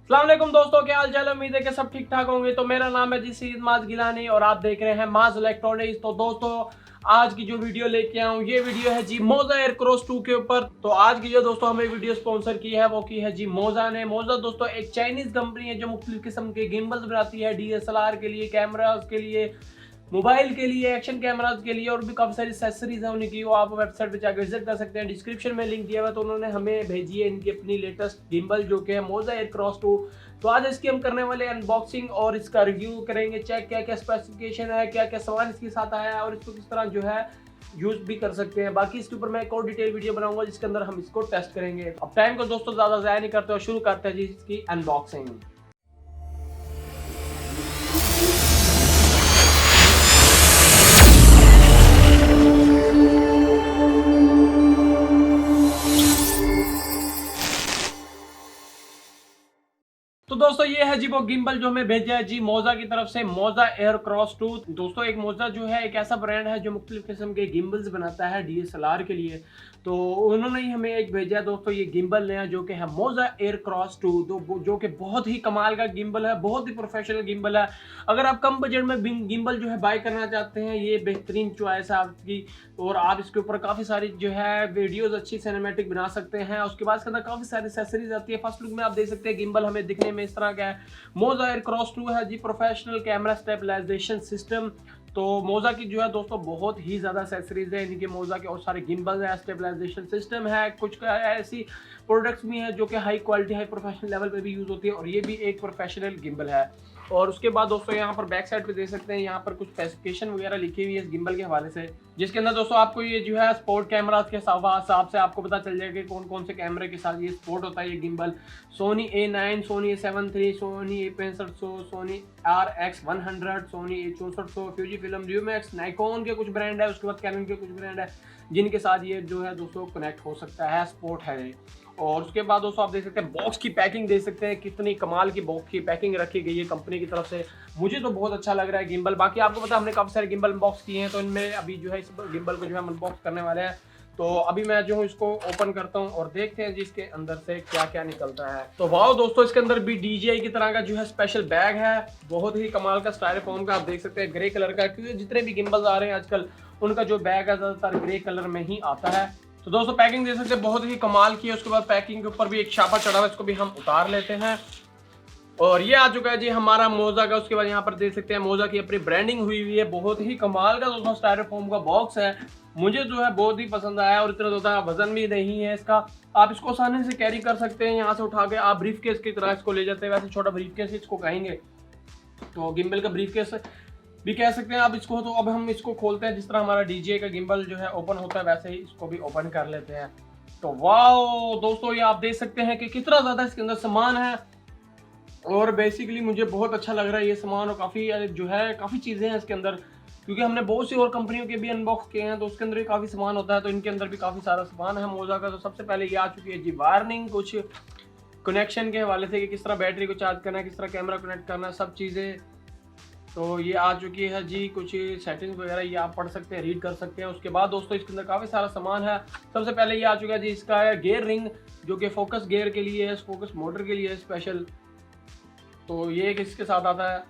अस्सलाम वालेकुम दोस्तों, क्या हाल चाल है। उम्मीद है कि सब ठीक ठाक होंगे। तो मेरा नाम है जी माज गिलानी और आप देख रहे हैं माज इलेक्ट्रॉनिक्स। तो दोस्तों आज की जो वीडियो लेके आया हूँ ये वीडियो है जी मोजा एयर क्रॉस 2 के ऊपर। तो आज की जो दोस्तों हमें वीडियो स्पॉन्सर की है वो की है जी मोजा ने। मोजा दोस्तों एक चाइनीज कंपनी है जो मुख्तलिफ किस्म के गिम्बल्स बनाती है, DSLR के लिए, कैमरास के लिए, मोबाइल के लिए, एक्शन कैमराज के लिए और भी काफ़ी सारी एक्सेसरीज हैं उनकी। वो आप वेबसाइट पे जाकर विजिट कर सकते हैं। डिस्क्रिप्शन में लिंक दिया हुआ है। तो उन्होंने हमें भेजी है इनकी अपनी लेटेस्ट गिम्बल जो कि है मोजा एयर क्रॉस 2। तो आज इसकी हम करने वाले अनबॉक्सिंग और इसका रिव्यू करेंगे, चेक क्या क्या स्पेसिफिकेशन है, क्या क्या सामान इसके साथ आया है और इसको किस तरह जो है यूज भी कर सकते हैं। बाकी इसके ऊपर मैं एक और डिटेल वीडियो बनाऊंगा जिसके अंदर हम इसको टेस्ट करेंगे। अब टाइम को दोस्तों ज़्यादा ज़ाया नहीं करते और शुरू करते हैं जी इसकी अनबॉक्सिंग। तो दोस्तों ये है जी वो गिम्बल जो हमें भेजा है जी मोजा की तरफ से, मोजा एयर क्रॉस 2। दोस्तों एक मोजा जो है एक ऐसा ब्रांड है जो मुख्तलिफ किस्म के गिम्बल्स बनाता है DSLR के लिए। तो उन्होंने ही हमें एक भेजा है दोस्तों ये गिम्बल नया जो कि है मोजा एयर क्रॉस 2, जो कि बहुत ही कमाल का गिम्बल है, बहुत ही प्रोफेशनल गिम्बल है। अगर आप कम बजट में गिम्बल जो है बाय करना चाहते हैं ये बेहतरीन चॉइस है आपकी। और आप इसके ऊपर काफ़ी सारी जो है वीडियोस अच्छी सिनेमैटिक बना सकते हैं। उसके बाद इसके अंदर काफ़ी सारी एक्सेसरीज आती है। फर्स्ट लुक में आप देख सकते हैं गिम्बल हमें दिखने में इस तरह का है। मोजा एयर क्रॉस 2 है जी प्रोफेशनल कैमरा स्टेबलाइजेशन सिस्टम। तो मोजा की जो है दोस्तों बहुत ही ज़्यादा एक्सेसरीज है इनके। मोजा के और सारे गिम्बल है, स्टेबलाइजेशन सिस्टम है, कुछ ऐसी प्रोडक्ट्स भी हैं जो कि high quality high professional level पे भी यूज़ होती है और ये भी एक प्रोफेशनल गिम्बल है। और उसके बाद दोस्तों यहाँ पर बैक साइड पे देख सकते हैं यहाँ पर कुछ स्पेसिफिकेशन वगैरह लिखी हुई है इस गिम्बल के हवाले से, जिसके अंदर दोस्तों आपको ये जो है स्पोर्ट कैमरा के हिसाब से आपको पता चल जाएगा कौन कौन से कैमरे के साथ ये स्पोर्ट होता है ये gimbal. Sony A9, Sony A7 III, Sony A6500, Sony RX100, Sony A6400, Fujifilm Mirrorless, Nikon के कुछ ब्रांड है, उसके बाद कैनन के कुछ ब्रांड है जिनके साथ ये जो है दोस्तों कनेक्ट हो सकता है, स्पोर्ट है। और उसके बाद दोस्तों आप देख सकते हैं बॉक्स की पैकिंग देख सकते हैं, कितनी कमाल की बॉक्स की पैकिंग रखी गई है कंपनी की तरफ से। मुझे तो बहुत अच्छा लग रहा है गिम्बल। बाकी आपको पता है हमने काफ़ी सारे गिम्बल अनबॉक्स किए हैं, तो इनमें अभी जो है इस गिम्बल को जो है हम अनबॉक्स करने वाले हैं। तो अभी मैं जो हूँ इसको ओपन करता हूँ और देखते हैं जिसके अंदर से क्या क्या निकलता है। तो वाह दोस्तों इसके अंदर भी DJI की तरह का जो है स्पेशल बैग है, बहुत ही कमाल का स्टाइरोफोम का, आप देख सकते हैं ग्रे कलर का, क्योंकि जितने भी गिम्बल्स आ रहे हैं आजकल उनका जो बैग है ज़्यादातर ग्रे कलर में ही आता है। तो दोस्तों पैकिंग देख सकते हैं बहुत ही कमाल की है। उसके बाद पैकिंग के ऊपर भी एक छापा चढ़ा हुआ है, इसको भी हम उतार लेते हैं। और ये आ चुका है जी हमारा मोजा का। उसके बाद यहाँ पर देख सकते हैं मोजा की अपनी ब्रांडिंग हुई हुई है, बहुत ही कमाल का दोस्तों स्टाइरोफोम का बॉक्स है। मुझे जो है बहुत ही पसंद आया और इतना ज़्यादा वजन भी नहीं है इसका, आप इसको आसानी से कैरी कर सकते हैं। यहाँ से उठा के आप ब्रीफ केस की तरह इसको ले जाते हैं, वैसे छोटा ब्रीफ केस इसको कहेंगे, तो गिम्बल का ब्रीफ केस भी कह सकते हैं आप इसको। तो अब हम इसको खोलते हैं, जिस तरह हमारा DJI का गिम्बल जो है ओपन होता है वैसे ही इसको भी ओपन कर लेते हैं। तो वाओ दोस्तों ये आप देख सकते हैं कि कितना ज़्यादा इसके अंदर सामान है और बेसिकली मुझे बहुत अच्छा लग रहा है ये सामान। और काफ़ी जो है काफ़ी चीज़ें हैं इसके अंदर, क्योंकि हमने बहुत सी और कंपनियों के भी अनबॉक्स किए हैं तो उसके अंदर भी काफ़ी सामान होता है, तो इनके अंदर भी काफ़ी सारा सामान है मोजा का। तो सबसे पहले ये आ चुकी है जी वार्निंग, कुछ कनेक्शन के हवाले से कि किस तरह बैटरी को चार्ज करना है, किस तरह कैमरा कनेक्ट करना है, सब चीज़ें। तो ये आ चुकी है जी कुछ सेटिंग्स वगैरह, ये आप पढ़ सकते हैं, रीड कर सकते हैं। उसके बाद दोस्तों इसके अंदर काफ़ी सारा सामान है। सबसे पहले ये आ चुका है जी इसका है गियर रिंग, जो कि फोकस गियर के लिए है, फोकस मोटर के लिए है स्पेशल। तो ये एक इसके साथ आता है।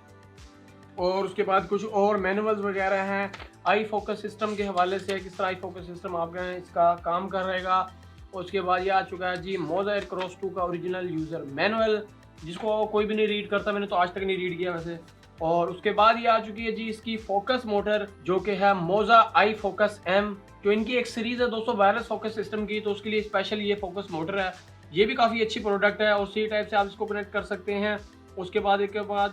और उसके बाद कुछ और मैनुअल्स वगैरह हैं आई फोकस सिस्टम के हवाले से, किस तरह आई फोकस सिस्टम आपका इसका काम कर रहेगा। उसके बाद ये आ चुका है जी मोजा एयर क्रॉस 2 का ओरिजिनल यूज़र मैनुअल, जिसको कोई भी नहीं रीड करता, मैंने तो आज तक नहीं रीड किया वैसे। और उसके बाद ये आ चुकी है जी इसकी फोकस मोटर, जो कि है मोजा आई फोकस M, जो इनकी एक सीरीज़ है दोस्तों वायरलेस फोकस सिस्टम की, तो उसके लिए स्पेशल ये फोकस मोटर है। ये भी काफ़ी अच्छी प्रोडक्ट है और सी टाइप से आप इसको कनेक्ट कर सकते हैं। उसके बाद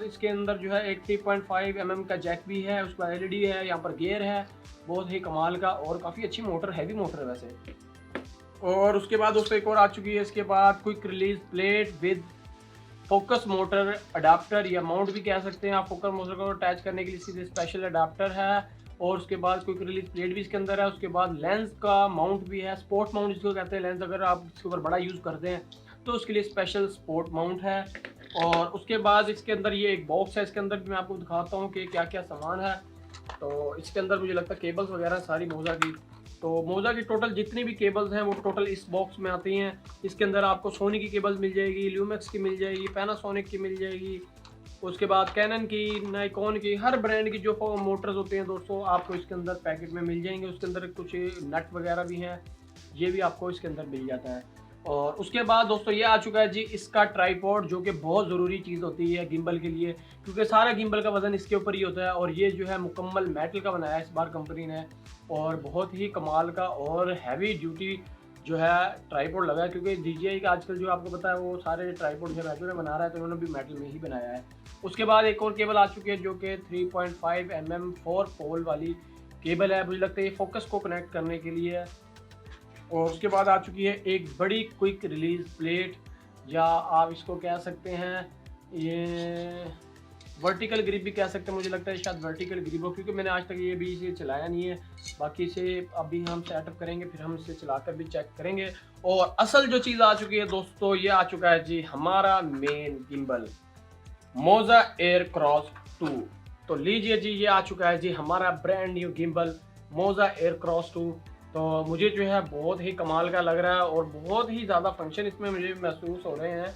इसके अंदर जो है एक 3.5 mm का जैक भी है, उसके बाद LED है, यहाँ पर गियर है, बहुत ही कमाल का और काफ़ी अच्छी मोटर, हैवी मोटर है वैसे। और उसके बाद दोस्तों एक और आ चुकी है इसके बाद quick release plate with focus motor adapter या माउंट भी कह सकते हैं आप। फोकस मोटर को अटैच करने के लिए सीधे स्पेशल अडाप्टर है। और उसके बाद क्विक रिलीज प्लेट भी इसके अंदर है। उसके बाद लेंस का माउंट भी है, स्पोर्ट माउंट जिसको कहते हैं। लेंस अगर आप इसके ऊपर बड़ा यूज़ करते हैं तो उसके लिए स्पेशल स्पोर्ट माउंट है। और उसके बाद इसके अंदर ये एक बॉक्स है, इसके अंदर भी मैं आपको दिखाता हूँ कि क्या क्या सामान है। तो इसके अंदर मुझे लगता है केबल्स वगैरह सारी मोजा की, तो मोजा की टोटल जितनी भी केबल्स हैं वो टोटल इस बॉक्स में आती हैं। इसके अंदर आपको सोनी की केबल्स मिल जाएगी, ल्यूमेक्स की मिल जाएगी, पैनासोनिक की मिल जाएगी, उसके बाद कैनन की, नाइकॉन की, हर ब्रांड की जो मोटर्स होते हैं दोस्तों आपको इसके अंदर पैकेट में मिल जाएंगे। उसके अंदर कुछ नट वगैरह भी हैं, ये भी आपको इसके अंदर मिल जाता है। और उसके बाद दोस्तों ये आ चुका है जी इसका ट्राइपॉड, जो कि बहुत ज़रूरी चीज़ होती है गिम्बल के लिए, क्योंकि सारा गिम्बल का वज़न इसके ऊपर ही होता है। और ये जो है मुकम्मल मेटल का बनाया है इस बार कंपनी ने, और बहुत ही कमाल का और हैवी ड्यूटी जो है ट्राइपॉड लगा है, क्योंकि DJI का आजकल जो आपको पता है वो सारे ट्राइपॉड जो मेटल में बना रहा है, तो उन्होंने भी मेटल में ही बनाया है। उसके बाद एक और केबल आ चुकी है जो कि 3.5 mm 4 पोल वाली केबल है, मुझे लगता है ये फोकस को कनेक्ट करने के लिए है। और उसके बाद आ चुकी है एक बड़ी क्विक रिलीज प्लेट, या आप इसको कह सकते हैं ये वर्टिकल ग्रिप भी कह सकते हैं, मुझे लगता है शायद वर्टिकल ग्रिप हो, क्योंकि मैंने आज तक ये भी इसे चलाया नहीं है। बाकी से अभी हम सेटअप करेंगे, फिर हम इसे चलाकर भी चेक करेंगे। और असल जो चीज़ आ चुकी है दोस्तों, ये आ चुका है जी हमारा मेन गिम्बल मोजा एयर क्रॉस 2। तो लीजिए जी ये आ चुका है जी हमारा ब्रांड न्यू गिम्बल मोजा एयर क्रॉस 2। तो मुझे जो है बहुत ही कमाल का लग रहा है और बहुत ही ज़्यादा फंक्शन इसमें मुझे महसूस हो रहे हैं।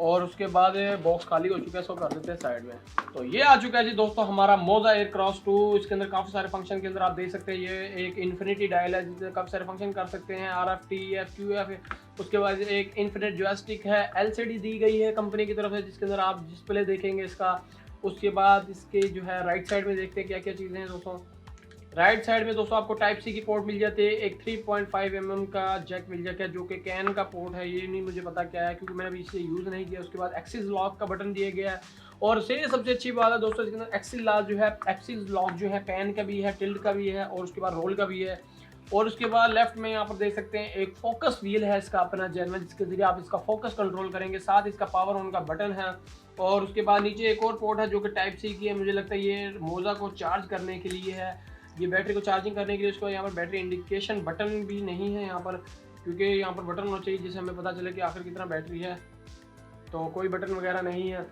और उसके बाद बॉक्स खाली हो चुका है, इसको कर देते हैं साइड में। तो ये आ चुका है जी दोस्तों हमारा मोजा एयर क्रॉस 2। इसके अंदर काफ़ी सारे फंक्शन के अंदर आप देख सकते हैं, ये एक इन्फिनिटी डायल है जिसमें काफ़ी सारे फंक्शन कर सकते हैं, RF TF QF। उसके बाद एक इन्फिनिट जॉयस्टिक है, LCD दी गई है कंपनी की तरफ से जिसके अंदर आप डिस्प्ले देखेंगे इसका। उसके बाद इसके जो है राइट साइड में देखते हैं क्या क्या चीज़ें हैं दोस्तों। राइट साइड में दोस्तों आपको टाइप सी की पोर्ट मिल जाती है, एक 3.5 mm का जैक मिल जाता है जो कि कैन का पोर्ट है, ये नहीं मुझे पता क्या है क्योंकि मैंने अभी इसे यूज़ नहीं किया। उसके बाद एक्सिस लॉक का बटन दिया गया है, और सबसे अच्छी बात है दोस्तों इसके अंदर एक्सिस लॉक जो है पैन का भी है, टिल्ट का भी है, और उसके बाद रोल का भी है। और उसके बाद लेफ्ट में यहाँ पर देख सकते हैं एक फोकस व्हील है इसका अपना जेनवन, जिसके जरिए आप इसका फोकस कंट्रोल करेंगे। साथ इसका पावर ऑन का बटन है। और उसके बाद नीचे एक और पोर्ट है जो कि टाइप सी की है, मुझे लगता है ये मोजा को चार्ज करने के लिए है, ये बैटरी को चार्जिंग करने के लिए। इसको यहाँ पर बैटरी इंडिकेशन बटन भी नहीं है यहाँ पर, क्योंकि यहाँ पर बटन होना चाहिए जिससे हमें पता चले कि आखिर कितना बैटरी है, तो कोई बटन वगैरह नहीं है।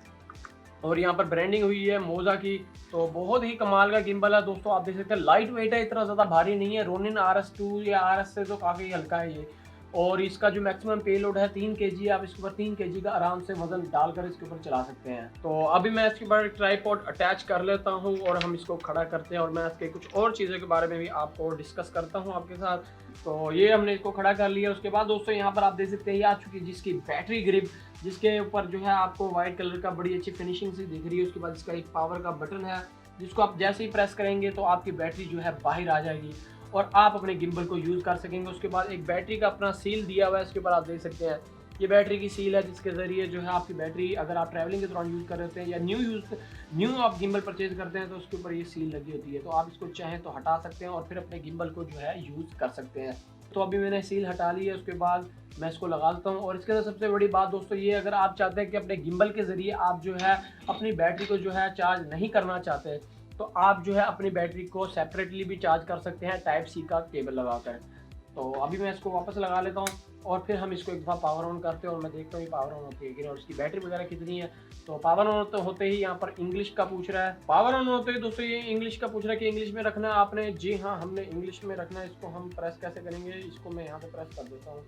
और यहाँ पर ब्रांडिंग हुई है मोजा की। तो बहुत ही कमाल का गिम्बल है दोस्तों, आप देख सकते हैं लाइट वेट है, इतना ज़्यादा भारी नहीं है। रोनिन RS2 या RS से तो काफ़ी हल्का है ये। और इसका जो मैक्सिमम पेलोड है 3 kg, आप इसके ऊपर 3 kg का आराम से वजन डालकर इसके ऊपर चला सकते हैं। तो अभी मैं इसके ऊपर ट्राइपॉड अटैच कर लेता हूं और हम इसको खड़ा करते हैं, और मैं इसके कुछ और चीज़ों के बारे में भी आपको डिस्कस करता हूं आपके साथ। तो ये हमने इसको खड़ा कर लिया। उसके बाद दोस्तों यहाँ पर आप देख सकते हैं ये आ चुकी है जिसकी बैटरी ग्रिप, जिसके ऊपर जो है आपको व्हाइट कलर का बड़ी अच्छी फिनिशिंग से दिख रही है। उसके बाद इसका एक पावर का बटन है जिसको आप जैसे ही प्रेस करेंगे तो आपकी बैटरी जो है बाहर आ जाएगी और आप अपने गिम्बल को यूज़ कर सकेंगे। उसके बाद एक बैटरी का अपना सील दिया हुआ है, इसके ऊपर आप देख सकते हैं ये बैटरी की सील है, जिसके ज़रिए जो है आपकी बैटरी अगर आप ट्रैवलिंग के दौरान यूज़ कर रहे हैं या न्यू आप गिम्बल परचेज करते हैं तो उसके ऊपर ये सील लगी होती है, तो आप इसको चाहें तो हटा सकते हैं और फिर अपने गिम्बल को जो है यूज़ कर सकते हैं। तो अभी मैंने सील हटा ली है, उसके बाद मैं इसको लगा देता हूँ। और इसके अंदर सबसे बड़ी बात दोस्तों ये, अगर आप चाहते हैं कि अपने गिम्बल के ज़रिए आप जो है अपनी बैटरी को जो है चार्ज नहीं करना चाहते, तो आप जो है अपनी बैटरी को सेपरेटली भी चार्ज कर सकते हैं टाइप सी का केबल लगाकर। तो अभी मैं इसको वापस लगा लेता हूँ और फिर हम इसको एक दफ़ा पावर ऑन करते हैं और मैं देखता हूँ ये पावर ऑन होती है कि नहीं और इसकी बैटरी वगैरह कितनी है। तो पावर ऑन होते ही यहाँ पर इंग्लिश का पूछ रहा है, पावर ऑन होते ही दोस्तों ये इंग्लिश का पूछ रहा है कि इंग्लिश में रखना है आपने। जी हाँ, हमने इंग्लिश में रखना है। इसको हम प्रेस कैसे करेंगे, इसको मैं यहाँ पे प्रेस कर देता हूँ,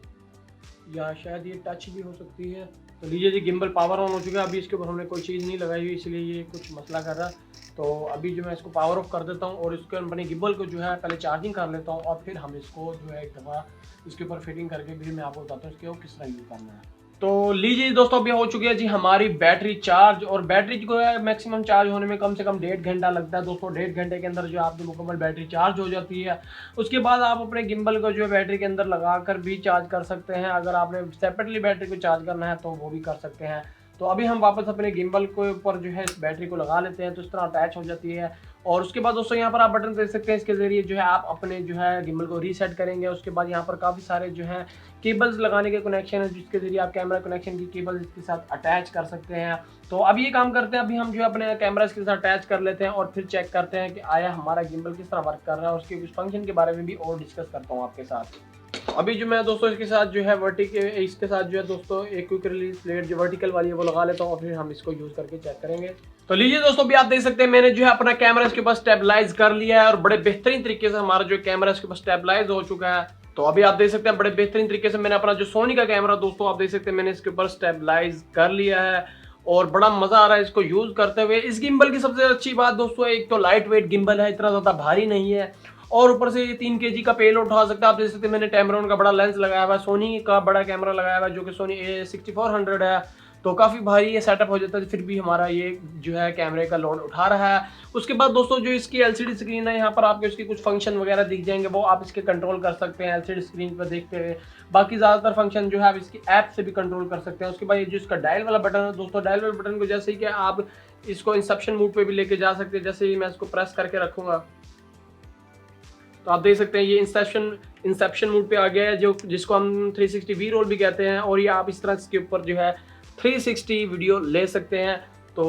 या शायद ये टच भी हो सकती है। तो लीजिए जी गिम्बल पावर ऑन हो चुका है। अभी इसके ऊपर हमने कोई चीज़ नहीं लगाई हुई इसलिए ये कुछ मसला कर रहा है। तो अभी जो मैं इसको पावर ऑफ कर देता हूँ और इसके अपने गिम्बल को जो है पहले चार्जिंग कर लेता हूँ और फिर हम इसको जो है एक दफ़ा इसके ऊपर फिटिंग करके फिर मैं आपको बताता हूँ इसके किस तरह यूज़ करना है। तो लीजिए दोस्तों अभी हो चुकी है जी हमारी बैटरी चार्ज, और बैटरी को है मैक्सिमम चार्ज होने में कम से कम 1.5 घंटा लगता है दोस्तों। 1.5 घंटे के अंदर जो आपकी मुकम्मल बैटरी चार्ज हो जाती है। उसके बाद आप अपने गिम्बल को जो है बैटरी के अंदर लगाकर भी चार्ज कर सकते हैं। अगर आपने सेपरेटली बैटरी को चार्ज करना है तो वो भी कर सकते हैं। तो अभी हम वापस अपने गिम्बल के ऊपर जो है इस बैटरी को लगा लेते हैं, तो इस तरह अटैच हो जाती है। और उसके बाद दोस्तों यहाँ पर आप बटन देख सकते हैं, इसके ज़रिए जो है आप अपने जो है गिम्बल को रीसेट करेंगे। उसके बाद यहाँ पर काफ़ी सारे जो है केबल्स लगाने के कनेक्शन है, जिसके ज़रिए आप कैमरा कनेक्शन की केबल इसके साथ अटैच कर सकते हैं। तो अभी ये काम करते हैं, अभी हम जो है अपने कैमरा इसके साथ अटैच कर लेते हैं और फिर चेक करते हैं कि आया हमारा गिम्बल किस तरह वर्क कर रहा है। उसके कुछ फंक्शन के बारे में भी और डिस्कस करता हूँ आपके साथ। अभी जो मैं दोस्तों इसके साथ जो है इसके साथ जो है दोस्तों एक क्विक रिलीज प्लेट जो वर्टिकल वाली है वो लगा लेता हूँ और फिर हम इसको यूज करके चेक करेंगे। तो लीजिए दोस्तों, भी आप देख सकते हैं मैंने जो है अपना कैमरा इसके ऊपर स्टेबलाइज कर लिया है और बड़े बेहतरीन तरीके से हमारा जो कैमरा इसके ऊपर स्टेबलाइज हो चुका है। तो अभी आप देख सकते हैं बड़े बेहतरीन तरीके से मैंने अपना जो सोनी का कैमरा दोस्तों आप देख सकते हैं मैंने इसके ऊपर स्टेबलाइज कर लिया है और बड़ा मजा आ रहा है इसको यूज करते हुए। इस गिम्बल की सबसे अच्छी बात दोस्तों, एक तो लाइट वेट गिम्बल है, इतना ज्यादा भारी नहीं है और ऊपर से ये 3 kg का पेल उठा सकता है। आप देख सकते हैं मैंने टेमरॉन का बड़ा लेंस लगाया हुआ है, सोनी का बड़ा कैमरा लगाया हुआ है जो कि सोनी A6400 है, तो काफ़ी भारी ये सेटअप हो जाता है, फिर भी हमारा ये जो है कैमरे का लोड उठा रहा है। उसके बाद दोस्तों जो इसकी LCD स्क्रीन है, यहाँ पर आपको इसके कुछ फंक्शन वगैरह दिख जाएंगे, वो आप इसके कंट्रोल कर सकते हैं LCD स्क्रीन पर देखते हुए। बाकी ज़्यादातर फंक्शन जो है आप इसकी ऐप से भी कंट्रोल कर सकते हैं। उसके बाद ये जो इसका डायल वाला बटन है दोस्तों, डायल वाले बटन को जैसे ही कि आप इसको इंसेप्शन मोड पे भी लेके जा सकते हैं। जैसे ही मैं इसको प्रेस करके रखूँगा तो आप देख सकते हैं ये इंसेप्शन मोड पे आ गया है, जो जिसको हम 360 वी रोल भी कहते हैं। और ये आप इस तरह इसके ऊपर जो है 360 वीडियो ले सकते हैं। तो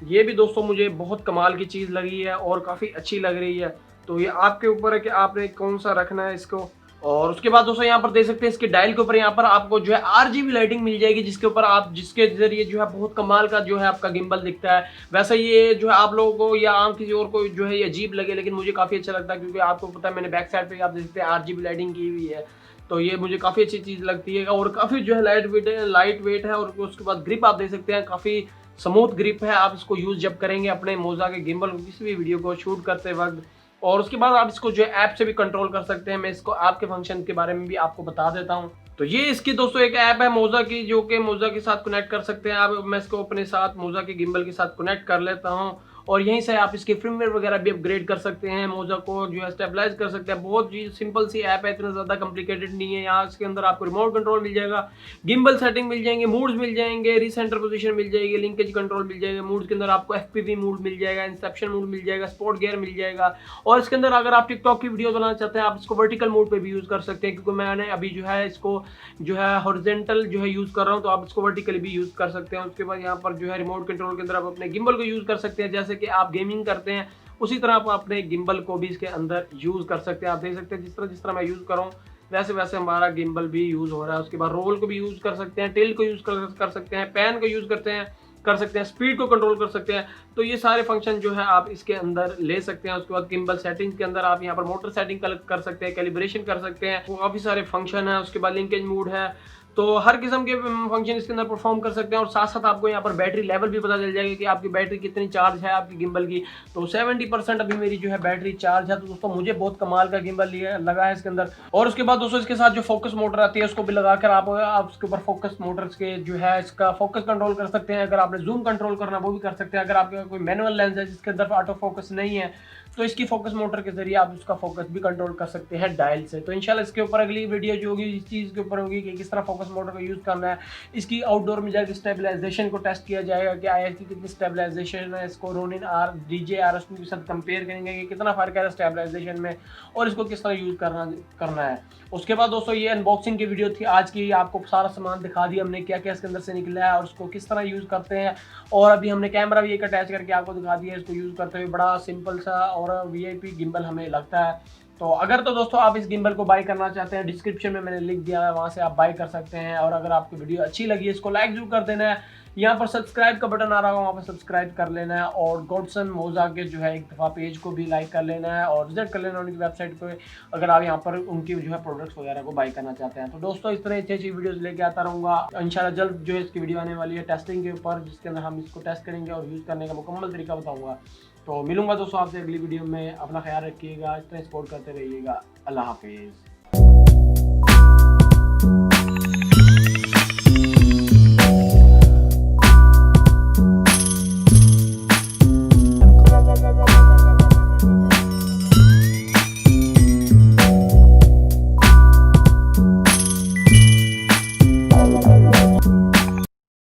ये भी दोस्तों मुझे बहुत कमाल की चीज़ लगी है और काफ़ी अच्छी लग रही है। तो ये आपके ऊपर है कि आपने कौन सा रखना है इसको। और उसके बाद दोस्तों यहाँ पर देख सकते हैं इसके डायल के ऊपर यहाँ पर आपको जो है RGB लाइटिंग मिल जाएगी, जिसके ऊपर आप जिसके जरिए जो है बहुत कमाल का जो है आपका गिम्बल दिखता है। वैसे ये जो है आप लोगों को या आम किसी और को जो है ये अजीब लगे, लेकिन मुझे काफ़ी अच्छा लगता है क्योंकि आपको पता है मैंने बैक साइड पे आप देख सकते हैं RGB लाइटिंग की हुई है। तो ये मुझे काफ़ी अच्छी चीज़ लगती है और काफ़ी जो है लाइट वेट है। और उसके बाद ग्रिप आप देख सकते हैं, काफ़ी स्मूथ ग्रिप है। आप इसको यूज़ जब करेंगे अपने मोजा के गिम्बल को किसी भी वीडियो को शूट करते वक्त, और उसके बाद आप इसको जो है ऐप से भी कंट्रोल कर सकते हैं। मैं इसको ऐप के फंक्शन के बारे में भी आपको बता देता हूं। तो ये इसकी दोस्तों एक ऐप है मोजा की, जो कि मोजा के साथ कनेक्ट कर सकते हैं आप। मैं इसको अपने साथ मोजा के गिम्बल के साथ कनेक्ट कर लेता हूं और यहीं से आप इसके फर्मवेयर वगैरह भी अपग्रेड कर सकते हैं, मोजा को जो है स्टेबलाइज कर सकते हैं। बहुत ही सिंपल सी ऐप है, इतना ज़्यादा कॉम्प्लिकेटेड नहीं है। यहाँ इसके अंदर आपको रिमोट कंट्रोल मिल जाएगा, गिम्बल सेटिंग मिल जाएंगे, मूड्स मिल जाएंगे, रीसेंटर पोजीशन मिल जाएगी, लिंकेज कंट्रोल मिल जाएगा। मूड्स के अंदर आपको FPV मूड मिल जाएगा, इंसेप्शन मूड मिल जाएगा, स्पोर्ट गियर मिल जाएगा। और इसके अंदर अगर आप टिकटॉक की वीडियो बनाना चाहते हैं आप इसको वर्टिकल मोड पर भी यूज़ कर सकते हैं, क्योंकि मैंने अभी जो है इसको जो है हॉरिजॉन्टल जो है यूज़ कर रहा हूँ, तो आप इसको वर्टिकली भी यूज़ कर सकते हैं। उसके बाद यहाँ पर जो है रिमोट कंट्रोल के अंदर आप अपने गिम्बल को यूज़ कर सकते हैं, जैसे कि आप गेमिंग करते हैं उसी तरह आप अपने गिम्बल को भी इसके अंदर यूज़ कर सकते हैं। आप देख सकते हैं जिस तरह मैं यूज़ कर रहा हूँ वैसे वैसे हमारा गिम्बल भी यूज़ हो रहा है। उसके बाद रोल को भी यूज़ कर सकते हैं, टिल्ट को यूज़ कर सकते हैं, पैन को यूज़ कर सकते हैं, स्पीड को कंट्रोल कर सकते हैं। तो ये सारे फंक्शन जो है आप इसके अंदर ले सकते हैं। उसके बाद गिम्बल सेटिंग्स के अंदर आप यहाँ पर मोटर सेटिंग कर सकते हैं, कैलिब्रेशन कर सकते हैं, काफ़ी सारे फंक्शन है। उसके बाद लिंकेज मूड है, तो हर किस्म के फंक्शन इसके अंदर परफॉर्म कर सकते हैं। और साथ साथ आपको यहाँ पर बैटरी लेवल भी पता चल जाएगा कि आपकी बैटरी कितनी चार्ज है आपकी गिम्बल की। तो 70% अभी मेरी जो है बैटरी चार्ज है। तो दोस्तों मुझे बहुत कमाल का गिम्बल लगा है इसके अंदर। और उसके बाद दोस्तों इसके साथ जो फोकस मोटर आती है उसको भी लगाकर आप उसके ऊपर फोकस मोटर्स के जो है इसका फोकस कंट्रोल कर सकते हैं। अगर आपने जूम कंट्रोल करना वो भी कर सकते हैं। अगर आपके कोई मैनुअल लेंस है जिसके अंदर ऑटो फोकस नहीं है तो इसकी फोकस मोटर के जरिए आप उसका फोकस भी कंट्रोल कर सकते हैं डायल से। तो इंशाल्लाह इसके ऊपर अगली वीडियो जो होगी इस चीज़ के ऊपर होगी कि किस तरह फोकस मोटर का यूज़ करना है। इसकी आउटडोर में जाकर स्टेबलाइजेशन को टेस्ट किया जाएगा कि आया की कितनी स्टेबलाइजेशन है। इसको रोनिन-r DJRS2 के साथ कंपेयर करेंगे कि कितना फ़र्क है स्टेबलाइजेशन में और इसको किस तरह यूज़ करना है। उसके बाद दोस्तों ये अनबॉक्सिंग की वीडियो थी आज की। आपको सारा सामान दिखा दिया हमने, क्या क्या इसके अंदर से निकला है और उसको किस तरह यूज़ करते हैं। और अभी हमने कैमरा भी एक अटैच करके आपको दिखा दिया इसको यूज़ करते हुए। बड़ा सिंपल सा और VIP गिम्बल हमें लगता है। तो अगर तो दोस्तों आप इस गिम्बल को बाय करना चाहते हैं, डिस्क्रिप्शन में मैंने लिंक दिया है, वहाँ से आप बाय कर सकते हैं। और अगर आपको वीडियो अच्छी लगी इसको लाइक जरूर कर देना है। यहाँ पर सब्सक्राइब का बटन आ रहा होगा, वहाँ पर सब्सक्राइब कर लेना है। और गुडसन मोजा के जो है एक दफ़ा पेज को भी लाइक कर लेना है और विजिट कर लेना उनकी वेबसाइट पे अगर आप यहाँ पर उनकी जो है प्रोडक्ट्स वगैरह को बाय करना चाहते हैं। तो दोस्तों इस तरह अच्छी वीडियोज़ लेके आता रहूँगा। इंशाल्लाह जल्द जो है इसकी वीडियो आने वाली है टेस्टिंग के ऊपर, जिसके अंदर हम इसको टेस्ट करेंगे और यूज़ करने का मुकम्मल तरीका बताऊँगा। तो मिलूंगा दोस्तों आपसे अगली वीडियो में। अपना ख्याल रखिएगा, इस तरह सपोर्ट करते रहिएगा। अल्लाह हाफिज़।